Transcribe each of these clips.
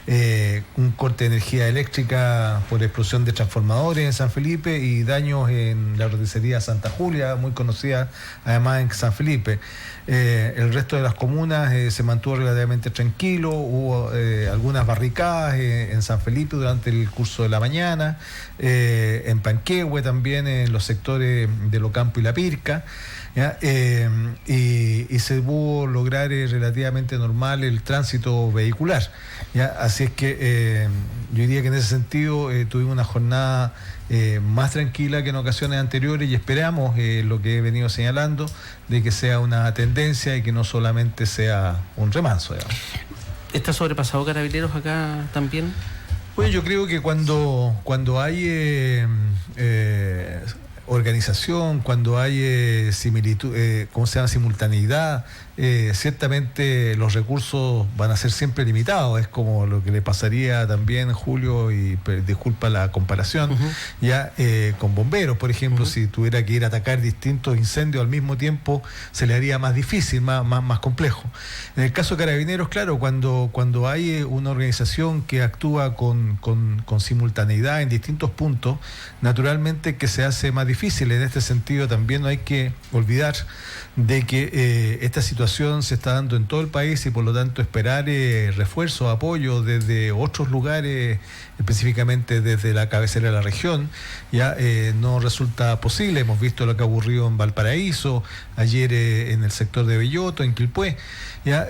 un corte de energía eléctrica por explosión de transformadores en San Felipe y daños en la roticería Santa Julia, muy conocida además en San Felipe. El resto de las comunas se mantuvo relativamente tranquilo, hubo algunas barricadas en San Felipe durante el curso de la mañana, en Panquehue también, en los sectores de Locampo y La Pirca, ¿ya? Y se pudo lograr relativamente normal el tránsito vehicular, ¿ya? Así es que yo diría que en ese sentido tuvimos una jornada más tranquila que en ocasiones anteriores y esperamos lo que he venido señalando, de que sea una tendencia y que no solamente sea un remanso, digamos. ¿Está sobrepasado Carabineros acá también? Pues yo creo que cuando hay organización, cuando hay similitud, simultaneidad, ciertamente los recursos van a ser siempre limitados. Es como lo que le pasaría también, Julio, y disculpa la comparación, ya con bomberos, por ejemplo. Si tuviera que ir a atacar distintos incendios al mismo tiempo, se le haría más difícil, más complejo. En el caso de Carabineros, claro, cuando hay una organización que actúa con simultaneidad en distintos puntos, naturalmente que se hace más difícil. En este sentido también no hay que olvidar de que esta situación se está dando en todo el país y por lo tanto esperar refuerzo, apoyo desde otros lugares, específicamente desde la cabecera de la región, ya no resulta posible. Hemos visto lo que ha ocurrido en Valparaíso, ayer en el sector de Belloto, en Quilpué, ya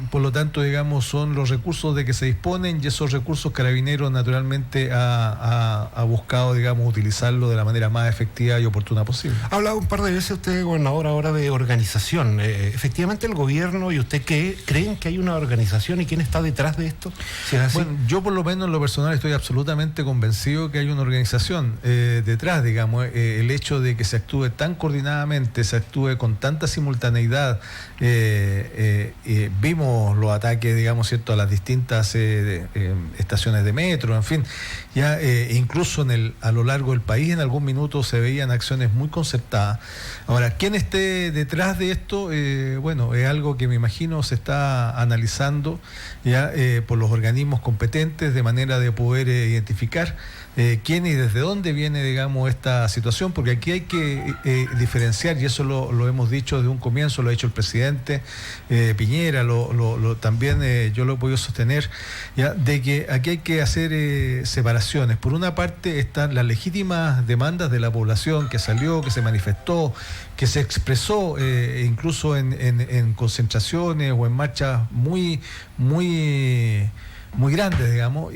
por lo tanto, digamos, son los recursos de que se disponen y esos recursos Carabineros naturalmente ha buscado, digamos, utilizarlo de la manera más efectiva y oportuna posible. Ha hablado un par de veces usted, gobernador, ahora de organización. Efectivamente, el gobierno y usted, ¿creen que hay una organización y quién está detrás de esto? Si es así. Bueno, yo por lo menos en lo personal estoy absolutamente convencido que hay una organización detrás, digamos. El hecho de que se actúe tan coordinadamente, se actúe con tanta simultaneidad, vimos los ataques, digamos, cierto, a las distintas estaciones de metro, en fin, ya incluso a lo largo del país en algún minuto se veían acciones muy concertadas. Ahora, ¿quién esté detrás de esto? Bueno, es algo que me imagino se está analizando ya por los organismos competentes de manera de poder identificar quién y desde dónde viene, digamos, esta situación, porque aquí hay que diferenciar, y eso lo hemos dicho desde un comienzo, lo ha dicho el presidente Piñera, también yo lo he podido sostener, ya, de que aquí hay que hacer separaciones. Por una parte están las legítimas demandas de la población que salió, que se manifestó, que se expresó incluso en concentraciones o en marchas muy grandes, digamos,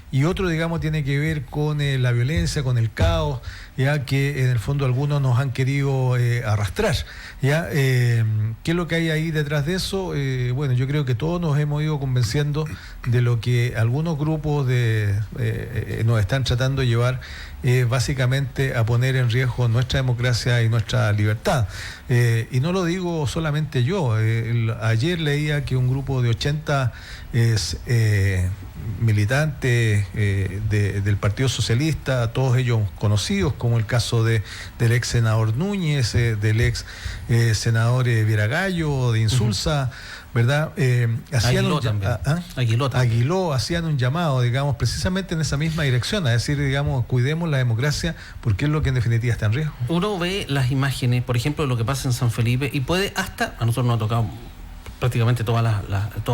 y otro, digamos, tiene que ver con la violencia, con el caos, ya que en el fondo algunos nos han querido arrastrar, ya. ¿Qué es lo que hay ahí detrás de eso? Bueno, yo creo que todos nos hemos ido convenciendo de lo que algunos grupos nos están tratando de llevar básicamente a poner en riesgo nuestra democracia y nuestra libertad. Y no lo digo solamente yo. Ayer leía que un grupo de 80 militantes del Partido Socialista, todos ellos conocidos, como el caso del ex senador Núñez, del ex senador Vieragallo, de Insulza, ¿verdad? Aguiló hacían un llamado, digamos, precisamente en esa misma dirección, a decir, digamos, cuidemos la democracia porque es lo que en definitiva está en riesgo. Uno ve las imágenes, por ejemplo, de lo que pasa en San Felipe y puede hasta, a nosotros nos ha tocado prácticamente todas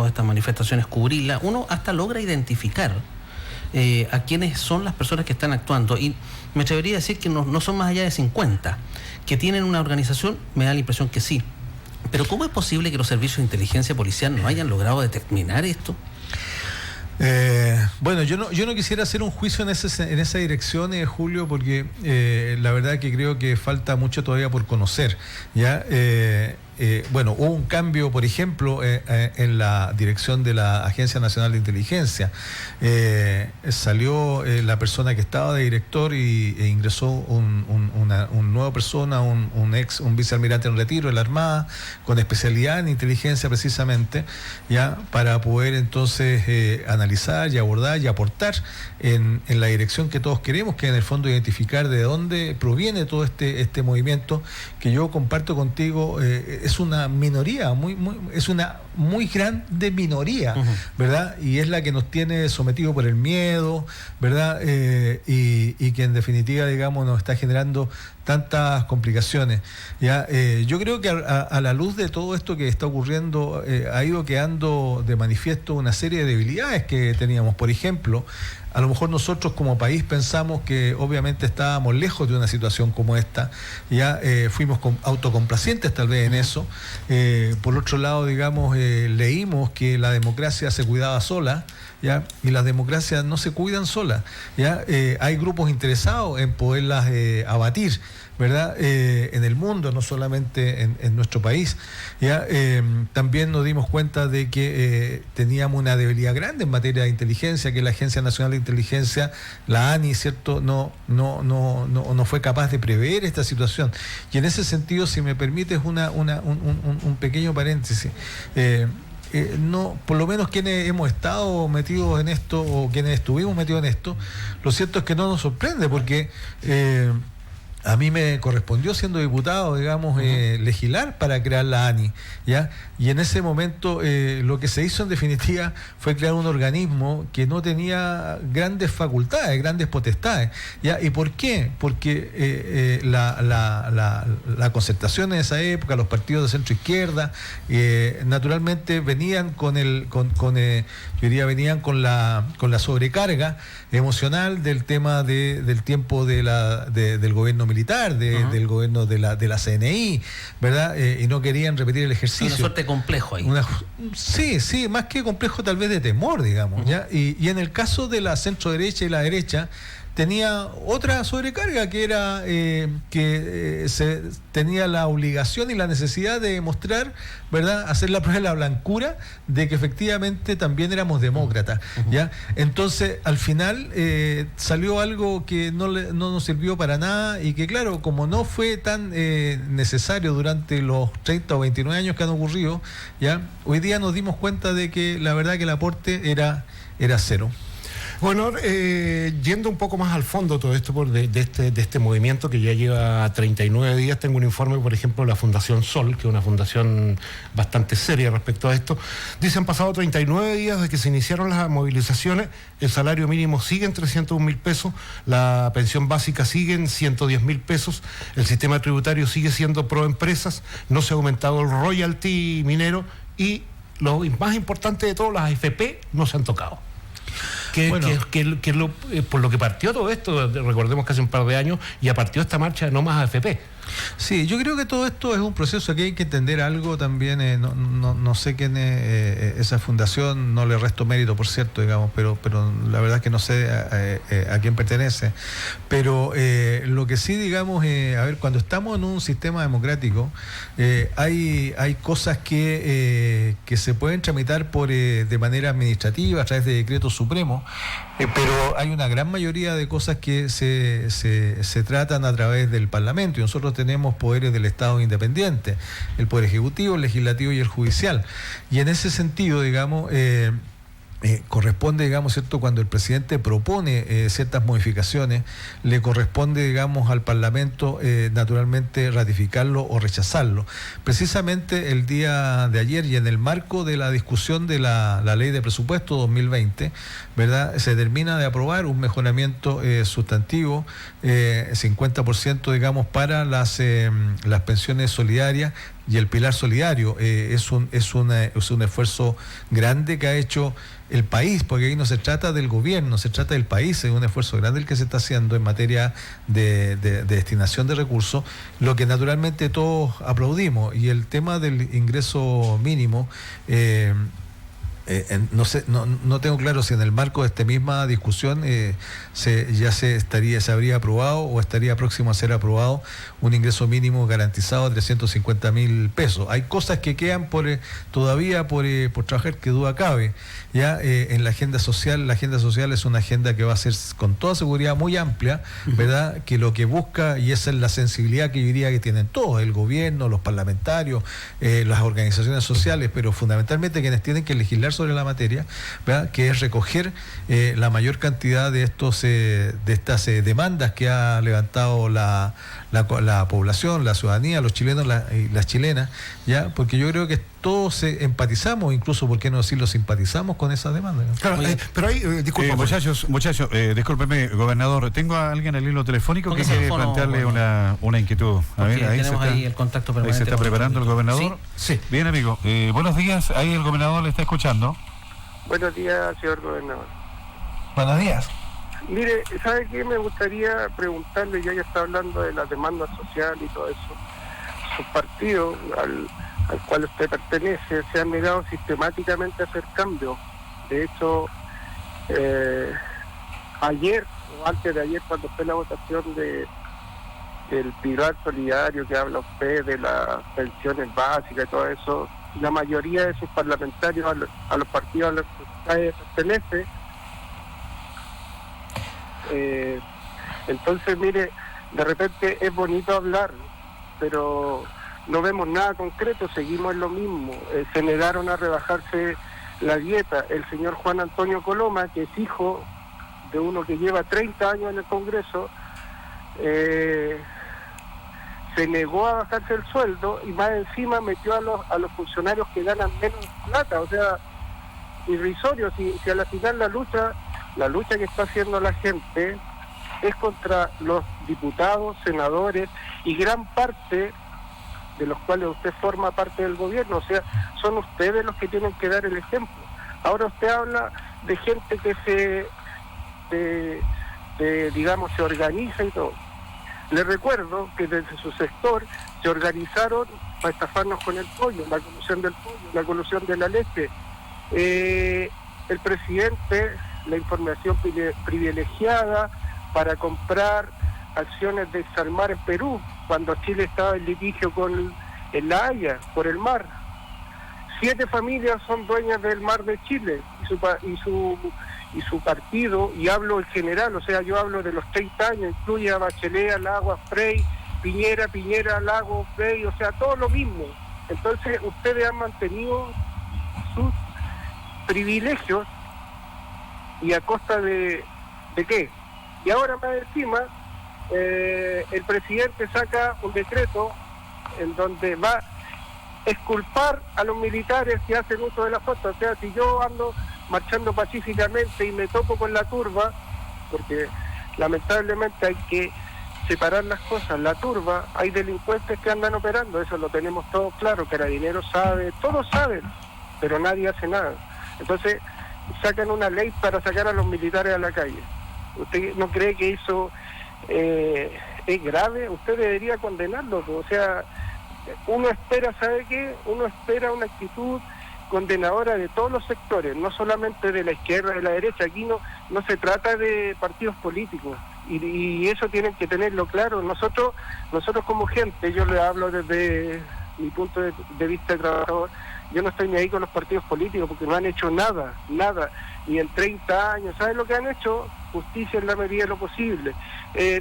estas manifestaciones cubrirlas, uno hasta logra identificar a quiénes son las personas que están actuando, y me atrevería a decir que no son más allá de 50, que tienen una organización, me da la impresión que sí. Pero ¿cómo es posible que los servicios de inteligencia policial no hayan logrado determinar esto? Bueno, yo no quisiera hacer un juicio en esa dirección, Julio, porque la verdad que creo que falta mucho todavía por conocer, ¿ya? Bueno, hubo un cambio, por ejemplo, en la dirección de la Agencia Nacional de Inteligencia. Salió la persona que estaba de director e ingresó una nueva persona, un vicealmirante en retiro de la Armada, con especialidad en inteligencia precisamente, ya, para poder entonces analizar y abordar y aportar en la dirección que todos queremos, que en el fondo identificar de dónde proviene todo este movimiento, que yo comparto contigo. Es una minoría, es una muy grande minoría, ¿verdad? Y es la que nos tiene sometidos por el miedo, ¿verdad? Y que en definitiva, digamos, nos está generando tantas complicaciones. ¿Ya? Yo creo que a la luz de todo esto que está ocurriendo, ha ido quedando de manifiesto una serie de debilidades que teníamos. Por ejemplo, a lo mejor nosotros como país pensamos que obviamente estábamos lejos de una situación como esta, ya fuimos autocomplacientes tal vez en eso. Por otro lado, digamos, leímos que la democracia se cuidaba sola, ¿ya? Y las democracias no se cuidan solas, ¿ya? Hay grupos interesados en poderlas abatir, ¿verdad? En el mundo, no solamente en nuestro país. ¿Ya? También nos dimos cuenta de que teníamos una debilidad grande en materia de inteligencia, que la Agencia Nacional de Inteligencia, la ANI, ¿cierto?, no fue capaz de prever esta situación. Y en ese sentido, si me permites un pequeño paréntesis, no, por lo menos quienes hemos estado metidos en esto o quienes estuvimos metidos en esto, lo cierto es que no nos sorprende porque a mí me correspondió, siendo diputado, digamos, legislar para crear la ANI, ¿ya? Y en ese momento lo que se hizo en definitiva fue crear un organismo que no tenía grandes facultades, grandes potestades, ¿ya? ¿Y por qué? Porque la concertación en esa época, los partidos de centro izquierda, naturalmente venían venían con la sobrecarga emocional del tema del tiempo del gobierno militar, del gobierno de la CNI, ¿verdad? Y no querían repetir el ejercicio. Una suerte de complejo ahí. Sí, más que complejo tal vez de temor, digamos, ¿ya? Y en el caso de la centro derecha y la derecha, tenía otra sobrecarga que era se tenía la obligación y la necesidad de demostrar, ¿verdad?, hacer la prueba de la blancura de que efectivamente también éramos demócratas, ¿ya? Entonces, al final salió algo que no nos sirvió para nada y que, claro, como no fue tan necesario durante los 30 o 29 años que han ocurrido, ¿ya? Hoy día nos dimos cuenta de que la verdad que el aporte era cero. Bueno, yendo un poco más al fondo todo esto de este movimiento que ya lleva 39 días, tengo un informe, por ejemplo, de la Fundación Sol, que es una fundación bastante seria respecto a esto. Dice, han pasado 39 días desde que se iniciaron las movilizaciones, el salario mínimo sigue en 301.000 pesos, la pensión básica sigue en 110.000 pesos, el sistema tributario sigue siendo pro empresas, no se ha aumentado el royalty minero y lo más importante de todo, las AFP no se han tocado. Por lo que partió todo esto, recordemos que hace un par de años, ya partió esta marcha de no más AFP. Sí, yo creo que todo esto es un proceso que hay que entender algo también. No sé quién es esa fundación, no le resto mérito, por cierto, digamos, pero la verdad es que no sé a quién pertenece. Pero lo que sí, digamos, a ver, cuando estamos en un sistema democrático, hay cosas que se pueden tramitar de manera administrativa a través de decretos supremos, pero hay una gran mayoría de cosas que se tratan a través del Parlamento, y nosotros tenemos poderes del Estado independientes, el Poder Ejecutivo, el Legislativo y el Judicial. Y en ese sentido, digamos, corresponde, digamos, ¿cierto?, cuando el presidente propone ciertas modificaciones, le corresponde, digamos, al Parlamento naturalmente ratificarlo o rechazarlo. Precisamente el día de ayer, y en el marco de la discusión de la Ley de Presupuesto 2020, ¿verdad?, se termina de aprobar un mejoramiento sustantivo, 50%, digamos, para las pensiones solidarias y el pilar solidario. Es un esfuerzo grande que ha hecho el país, porque ahí no se trata del gobierno, se trata del país. Es un esfuerzo grande el que se está haciendo en materia de destinación de recursos, lo que naturalmente todos aplaudimos. Y el tema del ingreso mínimo, no tengo claro si en el marco de esta misma discusión se habría aprobado o estaría próximo a ser aprobado un ingreso mínimo garantizado de 350.000 pesos. Hay cosas que quedan todavía por trabajar, que duda cabe. Ya en la agenda social es una agenda que va a ser con toda seguridad muy amplia, ¿verdad? Que lo que busca, y esa es la sensibilidad que yo diría que tienen todos, el gobierno, los parlamentarios, las organizaciones sociales, pero fundamentalmente quienes tienen que legislar sobre la materia, ¿verdad?, que es recoger la mayor cantidad de estas demandas que ha levantado la población, la ciudadanía, los chilenos y las chilenas, ya, porque yo creo que todos empatizamos, incluso, ¿por qué no decirlo, simpatizamos con esa demanda? Claro, pero hay, disculpa, muchachos, discúlpeme, gobernador, tengo a alguien al hilo telefónico que quiere plantearle una inquietud. A ver, ahí tenemos ahí el contacto permanente. Ahí se está preparando el gobernador. Sí. Bien, amigo. Buenos días, ahí el gobernador le está escuchando. Buenos días, señor gobernador. Buenos días. Mire, ¿sabe qué? Me gustaría preguntarle, ya está hablando de la demanda social y todo eso. Su partido, al cual usted pertenece, se ha negado sistemáticamente a hacer cambios. De hecho, ayer, o antes de ayer, cuando fue la votación del Pilar Solidario, que habla usted de las pensiones básicas y todo eso, la mayoría de sus parlamentarios a los partidos a los que pertenece. Entonces, mire, de repente es bonito hablar, pero no vemos nada concreto, seguimos en lo mismo. Se negaron a rebajarse la dieta. El señor Juan Antonio Coloma, que es hijo de uno que lleva 30 años en el Congreso, se negó a bajarse el sueldo y más encima metió a los funcionarios que ganan menos plata, o sea, irrisorio. Si a la final la lucha que está haciendo la gente es contra los diputados, senadores y gran parte de los cuales usted forma parte del gobierno, o sea, son ustedes los que tienen que dar el ejemplo. Ahora usted habla de gente que digamos, se organiza y todo. Le recuerdo que desde su sector se organizaron para estafarnos con el pollo, la colusión del pollo, la colusión de la leche. El presidente, la información privilegiada para comprar acciones de Exalmar en Perú, cuando Chile estaba en litigio en La Haya, por el mar. 7 familias son dueñas del mar de Chile y su partido, y hablo en general, o sea, yo hablo de los 30 años, incluye a Bachelet, Lagos, Frey, Piñera, Lagos, Frey, o sea, todo lo mismo. Entonces, ustedes han mantenido sus privilegios, y a costa de ¿qué? Y ahora más encima, el presidente saca un decreto en donde va a exculpar a los militares que hacen uso de la fuerza. O sea, si yo ando marchando pacíficamente y me topo con la turba, porque lamentablemente hay que separar las cosas, la turba, hay delincuentes que andan operando, eso lo tenemos todo claro, Carabineros sabe, todos saben, pero nadie hace nada. Entonces sacan una ley para sacar a los militares a la calle. ¿Usted no cree que eso es grave? Usted debería condenarlo. O sea, uno espera, ¿sabe qué? Uno espera una actitud condenadora de todos los sectores, no solamente de la izquierda, de la derecha. Aquí no se trata de partidos políticos, y eso tienen que tenerlo claro. Nosotros como gente, yo le hablo desde mi punto de vista de trabajador, yo no estoy ni ahí con los partidos políticos porque no han hecho nada, ni en 30 años. ¿Saben lo que han hecho? Justicia en la medida de lo posible.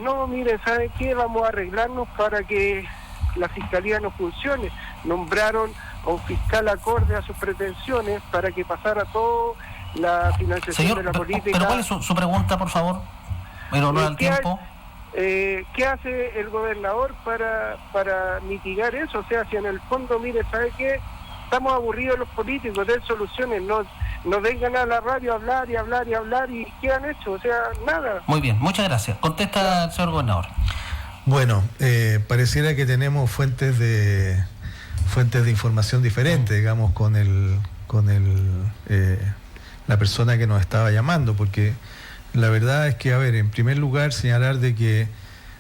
No, miren, ¿saben qué? Vamos a arreglarnos para que la fiscalía no funcione. Nombraron a un fiscal acorde a sus pretensiones para que pasara todo la financiación de la política. ¿Pero cuál es su pregunta, por favor? Pero no al tiempo. ¿Qué hace el gobernador para mitigar eso? O sea, si en el fondo, mire, ¿sabe qué? Estamos aburridos los políticos, den soluciones, no vengan a la radio a hablar y hablar y hablar, y ¿qué han hecho? O sea, nada. Muy bien, muchas gracias. Contesta, señor gobernador. Bueno, pareciera que tenemos fuentes de información diferentes, digamos, con la persona que nos estaba llamando, porque la verdad es que, a ver, en primer lugar, señalar de que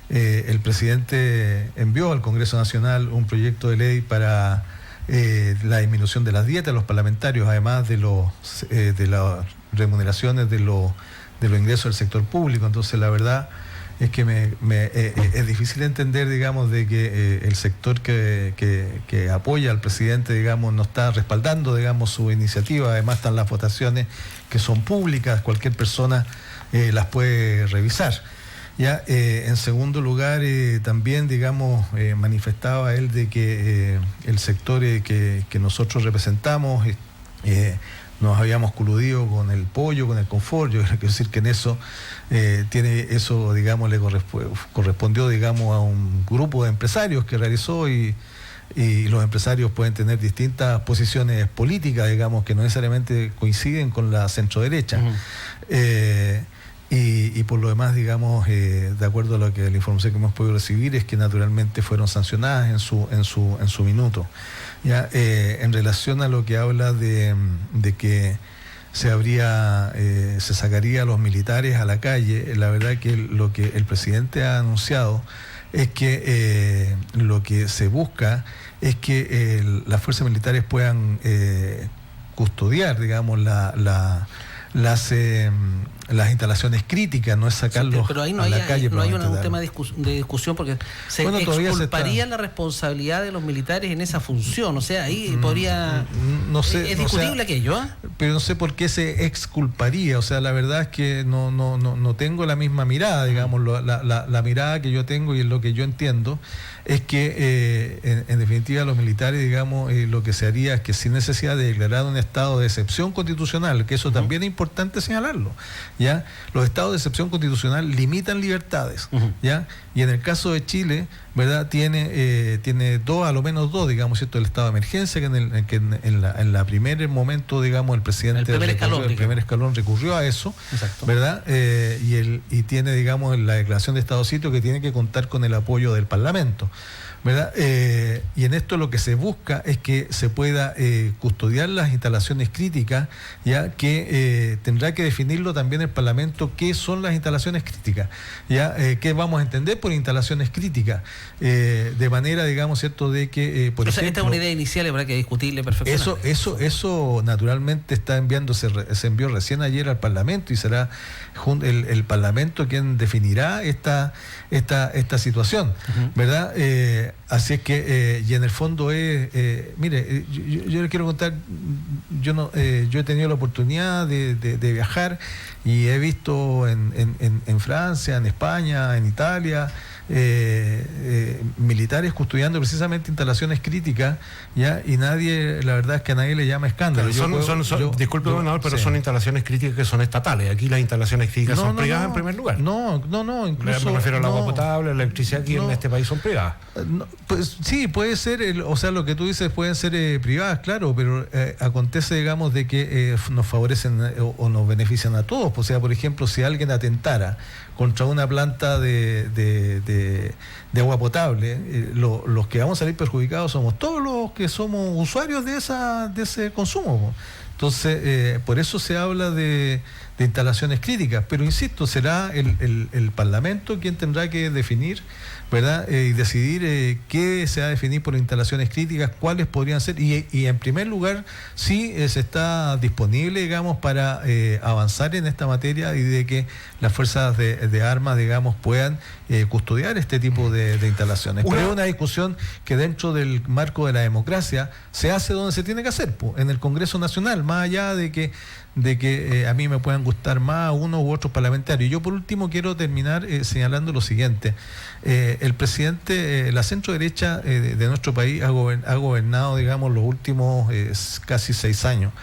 el presidente envió al Congreso Nacional un proyecto de ley para la disminución de las dietas de los parlamentarios, además de las remuneraciones de los ingresos del sector público. Entonces, la verdad es que es difícil entender, digamos, de que el sector que apoya al presidente, digamos, no está respaldando, digamos, su iniciativa. Además están las votaciones que son públicas, cualquier persona las puede revisar. Ya, en segundo lugar, también, digamos, manifestaba él de que el sector que nosotros representamos nos habíamos coludido con el pollo, con el confort. Yo quiero decir que en eso digamos, le correspondió, digamos, a un grupo de empresarios que realizó, y y los empresarios pueden tener distintas posiciones políticas, digamos, que no necesariamente coinciden con la centroderecha. Y por lo demás, digamos, de acuerdo a lo que la información que hemos podido recibir, es que naturalmente fueron sancionadas en su minuto. Ya, en relación a lo que habla de que se sacaría a los militares a la calle, la verdad que lo que el presidente ha anunciado es que lo que se busca es que las fuerzas militares puedan custodiar, digamos, las instalaciones críticas, no es sacarlos pero ahí no a la calle. No hay un tema de discusión, porque se exculparía la responsabilidad de los militares en esa función. O sea, ahí podría... No sé, es discutible aquello, ¿eh? Pero no sé por qué se exculparía. O sea, la verdad es que no tengo la misma mirada, digamos. La mirada que yo tengo y lo que yo entiendo es que, en definitiva, los militares, digamos, lo que se haría es que sin necesidad de declarar un estado de excepción constitucional, que eso también es importante señalarlo, ¿ya? Los estados de excepción constitucional limitan libertades, ¿ya? Y en el caso de Chile, ¿verdad? Tiene dos, a lo menos dos, digamos, ¿cierto? El estado de emergencia, que en la primer momento, digamos, el presidente el primer escalón recurrió a eso. Exacto. ¿Verdad? Y tiene, digamos, la declaración de estado de sitio, que tiene que contar con el apoyo del Parlamento, ¿verdad? Y en esto lo que se busca es que se pueda custodiar las instalaciones críticas, ya que tendrá que definirlo también el Parlamento, qué son las instalaciones críticas, ya qué vamos a entender por instalaciones críticas, de manera, digamos, cierto, de que por ejemplo, esta es una idea inicial, habrá que discutirle perfectamente. Eso naturalmente se envió recién ayer al Parlamento, y será el Parlamento quien definirá esta situación, ¿verdad? Así es que, y en el fondo mire, yo le quiero contar, yo he tenido la oportunidad de viajar, y he visto en Francia, en España, en Italia, militares custodiando precisamente instalaciones críticas, ¿ya? Y la verdad es que a nadie le llama escándalo. Disculpe, gobernador, pero sí, son instalaciones críticas que son estatales. Aquí las instalaciones críticas son privadas en primer lugar. Incluso... Me refiero al agua potable, la electricidad, aquí en este país son privadas. Pues sí, puede ser, o sea, lo que tú dices pueden ser privadas, claro, pero acontece, digamos, de que nos favorecen o nos benefician a todos. O sea, por ejemplo, si alguien atentara contra una planta de agua potable, los que vamos a salir perjudicados somos todos los que somos usuarios de ese consumo. Entonces, por eso se habla de instalaciones críticas, pero insisto, será el Parlamento quien tendrá que definir, ¿verdad? Y decidir qué se va a definir por instalaciones críticas, cuáles podrían ser, y en primer lugar, sí se está disponible, digamos, para avanzar en esta materia, y de que las fuerzas de armas, digamos, puedan custodiar este tipo de instalaciones. Pero es una discusión que dentro del marco de la democracia se hace donde se tiene que hacer, en el Congreso Nacional, más allá de que a mí me puedan gustar más unos u otros parlamentarios. Yo por último quiero terminar señalando lo siguiente. El presidente, la centro-derecha de nuestro país ha gobernado, digamos, los últimos casi 6 años,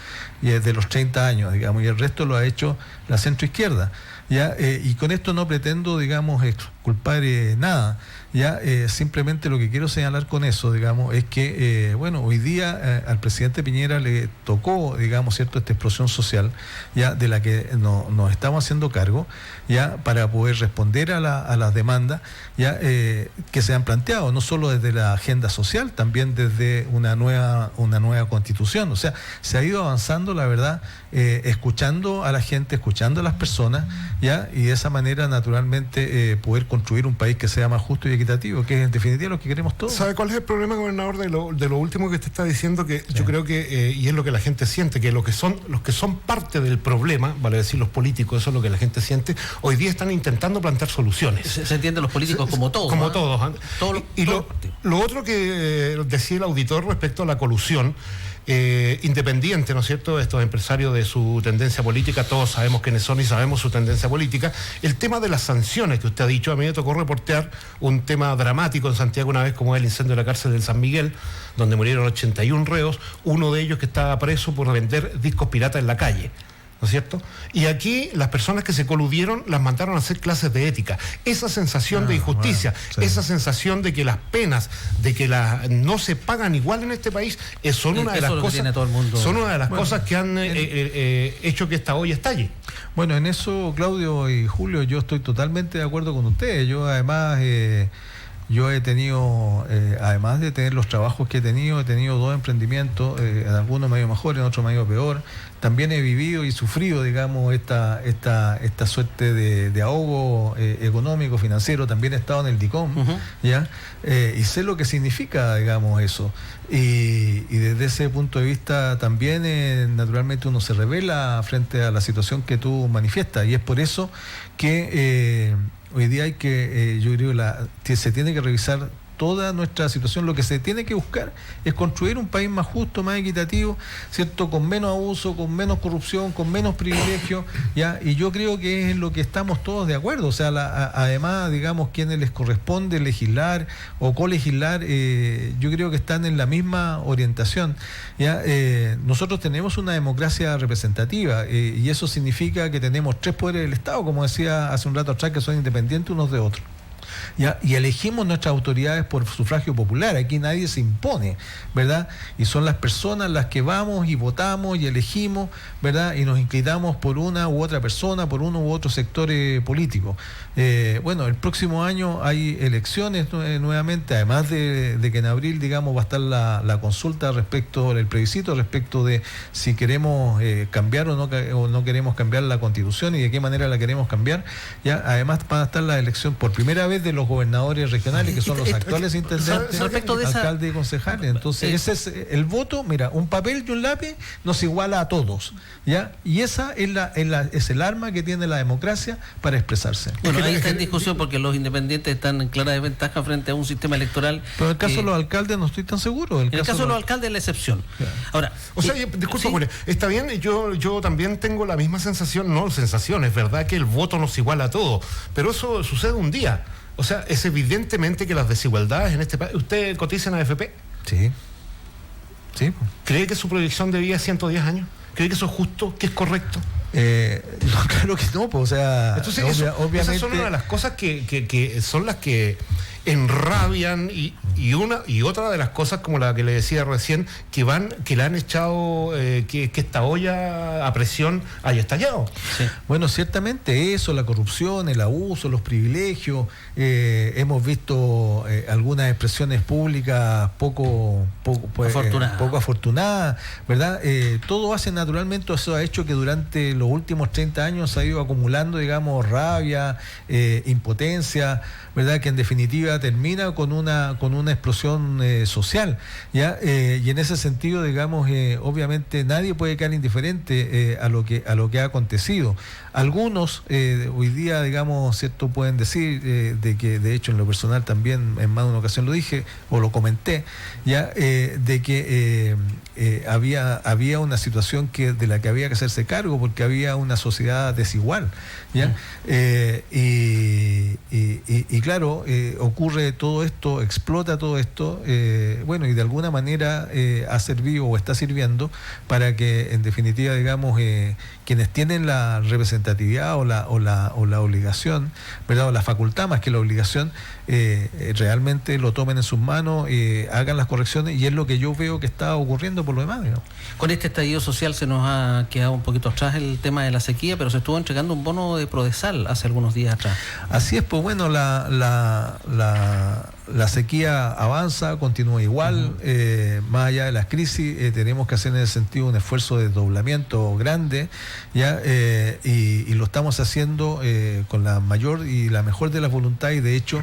y de los 30 años, digamos, y el resto lo ha hecho la centro-izquierda. ¿Ya? Y con esto no pretendo, digamos, exculpar nada, ¿ya? Simplemente lo que quiero señalar con eso, digamos, es que, hoy día al presidente Piñera le tocó, digamos, cierto, esta explosión social, ¿ya? De la que nos estamos haciendo cargo, ¿ya? Para poder responder a las demandas, ¿ya? Que se han planteado, no solo desde la agenda social, también desde una nueva constitución. O sea, se ha ido avanzando, la verdad, escuchando a la gente, escuchando a las personas, ¿ya? Y de esa manera, naturalmente, poder construir un país que sea más justo y equitativo, que es en definitiva lo que queremos todos. ¿Sabe cuál es el problema, gobernador, de lo último que usted está diciendo? Que yo creo que, y es lo que la gente siente, que los que son parte del problema, vale decir los políticos, eso es lo que la gente siente, hoy día están intentando plantear soluciones. Se entiende los políticos como todos. Como todos. Y lo otro que decía el auditor respecto a la colusión, independiente, ¿no es cierto?, de estos empresarios de su tendencia política, todos sabemos quiénes son y sabemos su tendencia política. El tema de las sanciones que usted ha dicho, a mí me tocó reportear un tema dramático en Santiago una vez, como el incendio de la cárcel del San Miguel, donde murieron 81 reos, uno de ellos que estaba preso por vender discos piratas en la calle. ¿no es cierto? Y aquí las personas que se coludieron las mandaron a hacer clases de ética. Esa sensación de injusticia, esa sensación de que las penas, de que no se pagan igual en este país, son una de las cosas que han hecho que esta olla estalle. Bueno, en eso, Claudio y Julio, yo estoy totalmente de acuerdo con ustedes. Yo además... Yo he tenido, además de tener los trabajos que he tenido 2 emprendimientos, en algunos me ha ido mejor, en otros me ha ido peor. También he vivido y sufrido, digamos, esta suerte de ahogo económico, financiero. También he estado en el DICOM, ¿ya? Y sé lo que significa, digamos, eso. Y desde ese punto de vista también, naturalmente, uno se revela frente a la situación que tú manifiestas. Y es por eso que... hoy día hay que, yo creo, se tiene que revisar toda nuestra situación. Lo que se tiene que buscar es construir un país más justo, más equitativo, ¿cierto? Con menos abuso, con menos corrupción, con menos privilegios, ¿ya? Y yo creo que es en lo que estamos todos de acuerdo. O sea, además, digamos, quienes les corresponde legislar o colegislar, yo creo que están en la misma orientación, ¿ya? Nosotros tenemos una democracia representativa, y eso significa que tenemos 3 poderes del Estado, como decía hace un rato atrás, que son independientes unos de otros. ¿Ya? Y elegimos nuestras autoridades por sufragio popular. Aquí nadie se impone, ¿verdad? Y son las personas las que vamos y votamos y elegimos, ¿verdad? Y nos inclinamos por una u otra persona, por uno u otro sector político. Bueno, el próximo año hay elecciones nuevamente, además de que en abril, digamos, va a estar la consulta respecto del plebiscito, respecto de si queremos cambiar o no queremos cambiar la Constitución y de qué manera la queremos cambiar. ¿Ya? Además van a estar la elección por primera vez de los gobernadores regionales, que son los actuales intendentes, alcaldes y concejales. Entonces, ese es el voto. Mira, un papel y un lápiz nos iguala a todos, ¿ya? Y esa es el arma que tiene la democracia para expresarse. Bueno, ahí está en discusión porque los independientes están en clara desventaja frente a un sistema electoral. Pero en el caso de los alcaldes no estoy tan seguro. En el caso de los alcaldes es la excepción. Claro. Ahora, o sea, disculpa, ¿sí? Está bien, yo también tengo la misma sensación, es verdad que el voto nos iguala a todos, pero eso sucede un día. O sea, es evidentemente que las desigualdades en este país... ¿Usted cotiza en AFP? Sí. Sí. ¿Cree que su proyección de vida es 110 años? ¿Cree que eso es justo, que es correcto? No, claro que no, pues, o sea... Entonces, obviamente... Esas son una de las cosas que son las que enrabian y otra de las cosas, como la que le decía recién, que le han echado que esta olla a presión haya estallado. Sí. Bueno, ciertamente eso, la corrupción, el abuso, los privilegios, hemos visto algunas expresiones públicas poco afortunadas, ¿verdad? Todo hace naturalmente, eso ha hecho que durante los últimos 30 años se ha ido acumulando, digamos, rabia, impotencia, ¿verdad? Que en definitiva termina con una explosión social, ¿ya? Y en ese sentido, digamos, obviamente nadie puede quedar indiferente a lo que ha acontecido. Algunos hoy día, digamos, cierto, pueden decir de que, de hecho, en lo personal también en más de una ocasión lo dije o lo comenté, ya, de que había una situación de la que había que hacerse cargo porque había una sociedad desigual, ¿ya? Y claro, ocurre todo esto, explota todo esto, bueno, y de alguna manera ha servido o está sirviendo para que, en definitiva, digamos, quienes tienen la representatividad o la obligación, ¿verdad? O la facultad más que la obligación, realmente lo tomen en sus manos, hagan las correcciones, y es lo que yo veo que está ocurriendo por lo demás, digamos. Con este estallido social se nos ha quedado un poquito atrás el tema de la sequía, pero se estuvo entregando un bono de Prodesal hace algunos días atrás. Así es, pues bueno, la sequía avanza, continúa igual, más allá de las crisis, tenemos que hacer en ese sentido un esfuerzo de desdoblamiento grande, ¿ya? Y lo estamos haciendo con la mayor y la mejor de las voluntades, y de hecho,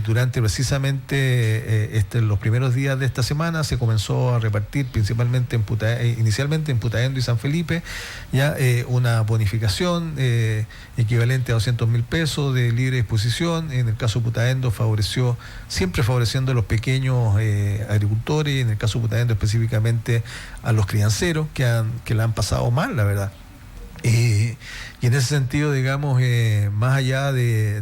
durante precisamente los primeros días de esta semana se comenzó a repartir principalmente inicialmente en Putaendo y San Felipe, ya una bonificación equivalente a 200.000 pesos de libre disposición. En el caso de Putaendo siempre favoreciendo a los pequeños agricultores, en el caso de Putaendo específicamente a los crianceros que la han pasado mal, la verdad. Y en ese sentido, digamos, más allá de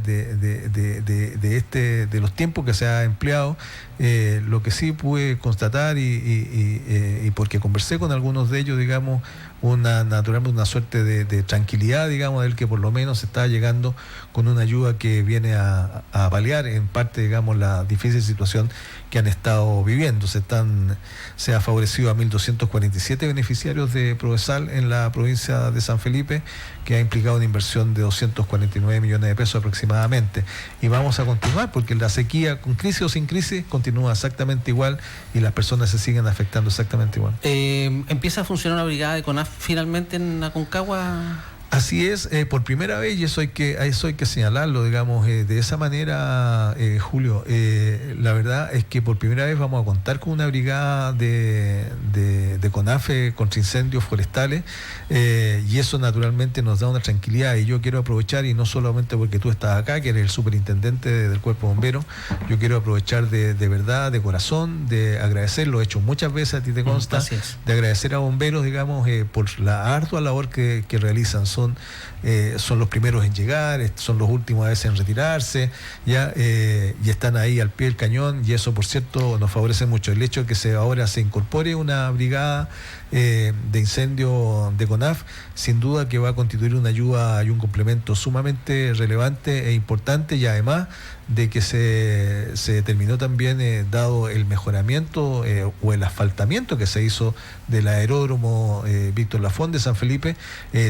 los tiempos que se ha empleado, Lo que sí pude constatar y porque conversé con algunos de ellos, digamos, naturalmente una suerte de tranquilidad, digamos, del que por lo menos está llegando con una ayuda que viene a paliar en parte, digamos, la difícil situación que han estado viviendo. Se ha favorecido a 1.247 beneficiarios de Prodesal en la provincia de San Felipe, que ha implicado una inversión de 249 millones de pesos aproximadamente. Y vamos a continuar, porque la sequía, con crisis o sin crisis, continúa exactamente igual y las personas se siguen afectando exactamente igual. ¿Empieza a funcionar una brigada de CONAF finalmente en Aconcagua? Así es, por primera vez, y eso hay que señalarlo, digamos, de esa manera, Julio, la verdad es que por primera vez vamos a contar con una brigada de CONAF contra incendios forestales, y eso naturalmente nos da una tranquilidad, y yo quiero aprovechar, y no solamente porque tú estás acá, que eres el superintendente del Cuerpo Bombero, yo quiero aprovechar de verdad, de corazón, de agradecer, lo he hecho muchas veces, a ti te consta, de agradecer a bomberos, digamos, por la ardua labor que realizan. Son los primeros en llegar, son los últimos a veces en retirarse, y están ahí al pie del cañón, y eso, por cierto, nos favorece mucho. El hecho de que ahora se incorpore una brigada de incendio de CONAF, sin duda que va a constituir una ayuda y un complemento sumamente relevante e importante, y además de que se determinó también, dado el mejoramiento o el asfaltamiento que se hizo del aeródromo Víctor Lafón de San Felipe,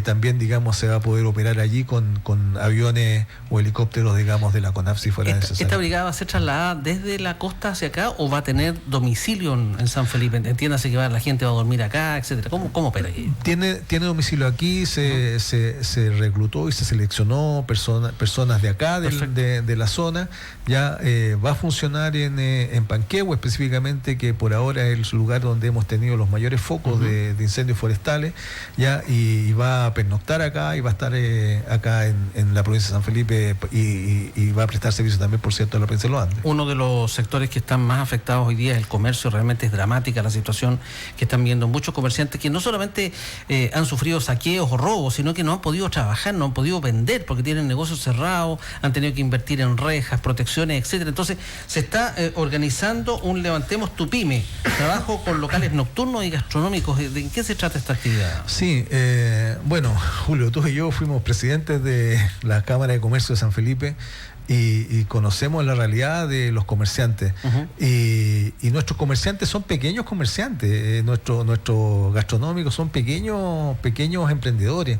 también, digamos, se va a poder operar allí con aviones o helicópteros, digamos, de la CONAF si fuera necesario. ¿Esta brigada va a ser trasladada desde la costa hacia acá o va a tener domicilio en San Felipe? Entiéndase que la gente va a dormir acá, etcétera. ¿Cómo opera allí? Tiene domicilio aquí, se reclutó y se seleccionó personas de acá, de la zona. Ya va a funcionar en Panquehue específicamente, que por ahora es el lugar donde hemos tenido los mayores focos de incendios forestales, y va a pernoctar acá y va a estar acá en la provincia de San Felipe, y va a prestar servicio también, por cierto, a la provincia de los Andes. Uno de los sectores que están más afectados hoy día es el comercio. Realmente es dramática la situación que están viendo muchos comerciantes que no solamente han sufrido saqueos o robos, sino que no han podido trabajar, no han podido vender porque tienen negocios cerrados, han tenido que invertir en rejas, protecciones, etcétera. Entonces se está organizando un Levantemos tu Pyme, trabajo con locales nocturnos y gastronómicos. ¿De qué se trata esta actividad? Sí, bueno, Julio, tú y yo fuimos presidentes de la Cámara de Comercio de San Felipe, y conocemos la realidad de los comerciantes. Y nuestros comerciantes son pequeños comerciantes, nuestros gastronómicos son pequeños emprendedores,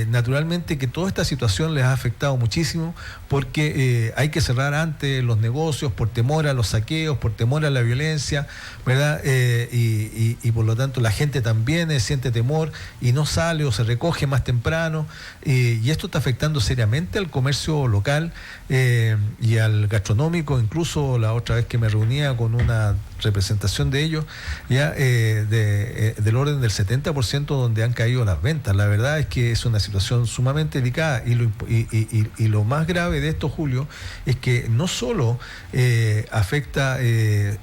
naturalmente que toda esta situación les ha afectado muchísimo, porque hay que cerrar antes los negocios por temor a los saqueos, por temor a la violencia, ¿verdad? Y por lo tanto la gente también siente temor y no sale o se recoge más temprano, y esto está afectando seriamente al comercio local y al gastronómico. Incluso la otra vez que me reunía con una representación de ellos, del orden del 70% donde han caído las ventas. La verdad es que es una situación sumamente delicada, y lo más grave de esto, Julio, es que no solo afecta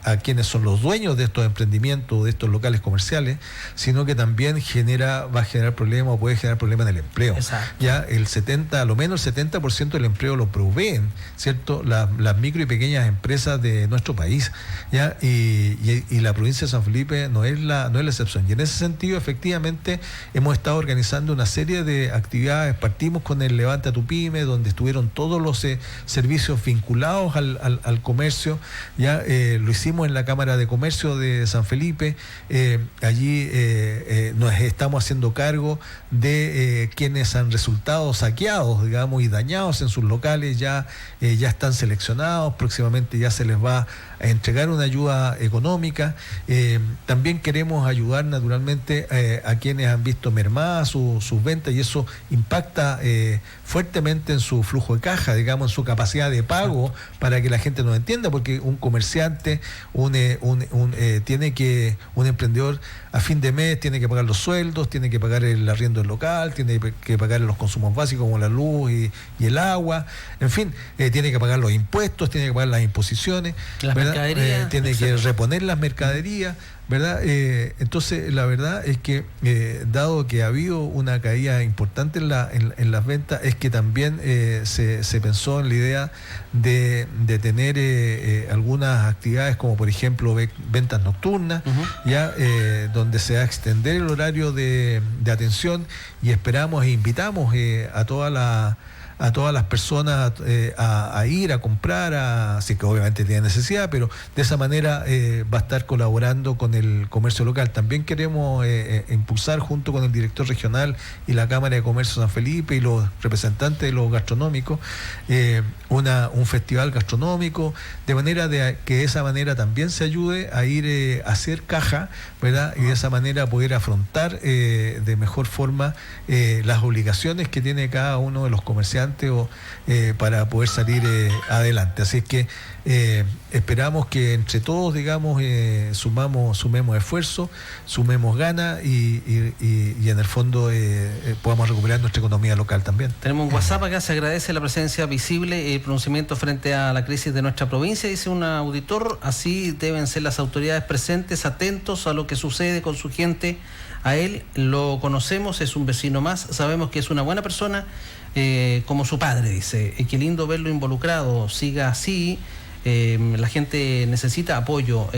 a quienes son los dueños de estos emprendimientos, de estos locales comerciales, sino que también va a generar problemas, o puede generar problemas en el empleo. Exacto. A lo menos el 70% del empleo lo proveen, ¿cierto?, las micro y pequeñas empresas de nuestro país, y la provincia de San Felipe no es la excepción. Y en ese sentido, efectivamente, hemos estado organizando una serie de actividades. Partimos con el Levanta tu Pyme, donde estuvieron todos los servicios vinculados al comercio. Lo hicimos en la Cámara de Comercio de San Felipe. Allí nos estamos haciendo cargo de quienes han resultado saqueados, digamos, y dañados en sus locales. Ya están seleccionados, próximamente ya se les va a entregar una ayuda económica. También queremos ayudar naturalmente a quienes han visto mermadas sus ventas, y eso impacta fuertemente en su flujo de caja, digamos, en su capacidad de pago, para que la gente nos entienda, porque un comerciante, un emprendedor a fin de mes tiene que pagar los sueldos, tiene que pagar el arriendo del local, tiene que pagar los consumos básicos como la luz y el agua, en fin, tiene que pagar los impuestos, tiene que pagar las imposiciones, tiene que reponer las mercaderías, ¿verdad? Entonces, la verdad es que, dado que ha habido una caída importante en las ventas, es que también se pensó en la idea de tener algunas actividades, como por ejemplo ventas nocturnas, ya donde se va a extender el horario de atención, y esperamos e invitamos a todas las personas a ir a comprar, así que obviamente tienen necesidad, pero de esa manera va a estar colaborando con el comercio local. También queremos impulsar, junto con el director regional y la Cámara de Comercio San Felipe y los representantes de los gastronómicos, un festival gastronómico, de manera que de esa manera también se ayude a ir a hacer caja, ¿verdad? Y de esa manera poder afrontar de mejor forma las obligaciones que tiene cada uno de los comerciantes para poder salir adelante. Así es que esperamos que entre todos, digamos, sumemos esfuerzo, sumemos ganas y en el fondo podamos recuperar nuestra economía local también. Tenemos un WhatsApp acá, se agradece la presencia visible y pronunciamiento frente a la crisis de nuestra provincia, dice un auditor. Así deben ser las autoridades presentes, atentos a lo que sucede con su gente. A él lo conocemos, es un vecino más, sabemos que es una buena persona, como su padre, dice. Qué lindo verlo involucrado, siga así. La gente necesita apoyo,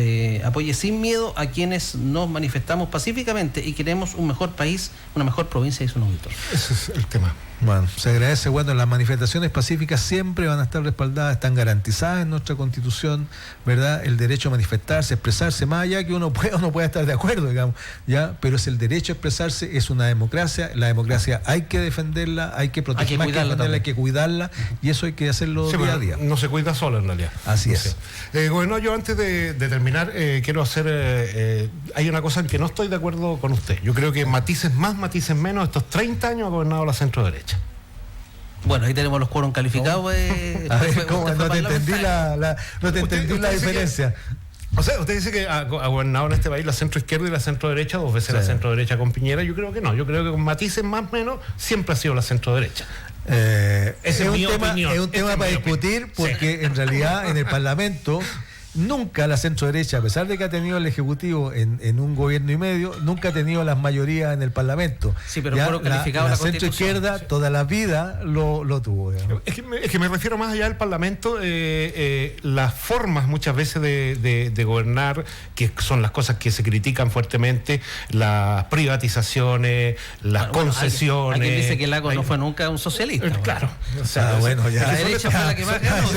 apoye sin miedo a quienes nos manifestamos pacíficamente y queremos un mejor país, una mejor provincia, dice un auditor. Ese es el tema. Bueno, se agradece. Bueno, las manifestaciones pacíficas siempre van a estar respaldadas, están garantizadas en nuestra Constitución, ¿verdad? El derecho a manifestarse, expresarse, más allá que uno pueda o no pueda estar de acuerdo, digamos, ¿ya? Pero es el derecho a expresarse, es una democracia, la democracia hay que defenderla, hay que protegerla, hay que cuidarla, y eso hay que hacerlo día a día. No se cuida solo, en realidad. Así es. Bueno, yo antes de terminar, quiero hacer, hay una cosa en que no estoy de acuerdo con usted. Yo creo que matices más, matices menos, estos 30 años ha gobernado la centro derecha. Bueno, ahí tenemos los quórum calificados. A ver, ¿cómo? No te entendí la diferencia. O sea, usted dice que ha gobernado en este país la centro izquierda y la centro derecha, 2 veces la centro derecha con Piñera. Yo creo que no, yo creo que con matices más o menos siempre ha sido la centro derecha. Es un tema para discutir, porque en realidad en el Parlamento nunca la centro derecha, a pesar de que ha tenido el Ejecutivo en un gobierno y medio, nunca ha tenido las mayorías en el Parlamento. Sí, pero fueron calificados la centro izquierda toda la vida lo tuvo. Es que me refiero más allá del Parlamento, las formas muchas veces de gobernar, que son las cosas que se critican fuertemente, las privatizaciones, las concesiones. Alguien dice que el Lago no fue nunca un socialista. Claro. O sea, ya. La derecha fue la que más ganó.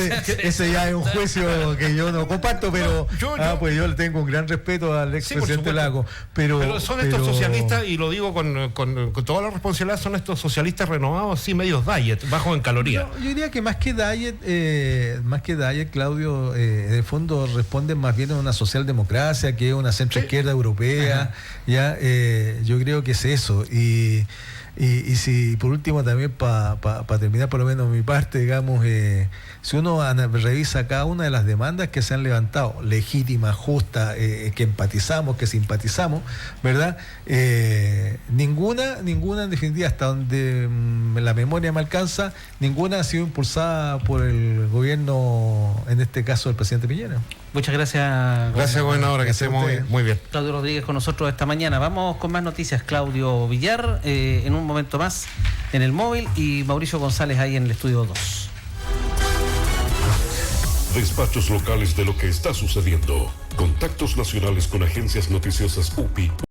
Ese ya es un juicio que yo no comparto, pero pues yo le tengo un gran respeto al expresidente Lago. Pero son estos socialistas, y lo digo con toda la responsabilidad, son estos socialistas renovados, así medios diet, bajos en calorías. Yo diría que más que diet, Claudio, en el fondo responden más bien a una socialdemocracia, que es una centroizquierda europea. Ya, yo creo que es eso. Y si por último también para terminar por lo menos mi parte, digamos, si uno revisa cada una de las demandas que se han levantado, legítimas, justas, que empatizamos, que simpatizamos, ¿verdad? Ninguna en definitiva, hasta donde la memoria me alcanza, ninguna ha sido impulsada por el gobierno, en este caso el presidente Piñera. Muchas gracias. Gracias, gobernadora, que esté muy bien. Claudio Rodríguez con nosotros esta mañana. Vamos con más noticias. Claudio Villar, en un momento más en el móvil, y Mauricio González ahí en el estudio 2. Despachos locales de lo que está sucediendo. Contactos nacionales con agencias noticiosas UPI.